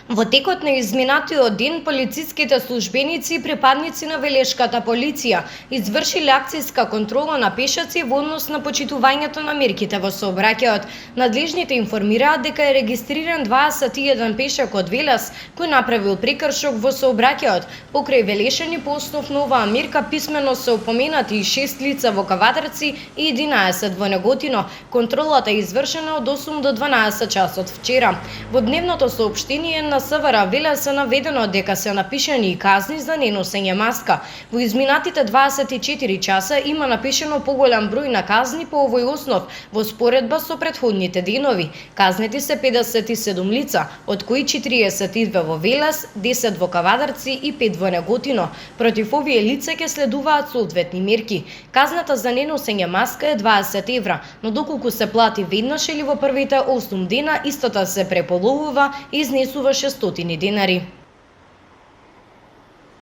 Во текот на изминатиот ден, полициските службеници и припадници на Велешката полиција извршиле акцијска контрола на пешаци во однос на почитувањето на мерките во сообраќајот. Надлежните информираат дека е регистриран 21 пешак од Велес кој направил прекршок во сообраќајот. Покрај Велешани по основ на оваа мерка писмено се упоменати и 6 лица во Кавадарци и 11 во Неготино. Контролата е извршена од 8 до 12 часот вчера. Во дневното соопштение на СВР Велес е наведено дека се напишани и казни за неносење маска. Во изминатите 24 часа има напишано поголем број на казни по овој основ во споредба со претходните денови. Казнети се 57 лица, од кои 42 во Велес, 10 во Кавадарци и 5 во Неготино. Против овие лица ќе следуваат соодветни мерки. Казната за неносење маска е 20 евра, но доколку се плати веднаш или во првите 8 дена, истата се преполовува и изнесува 600 денари.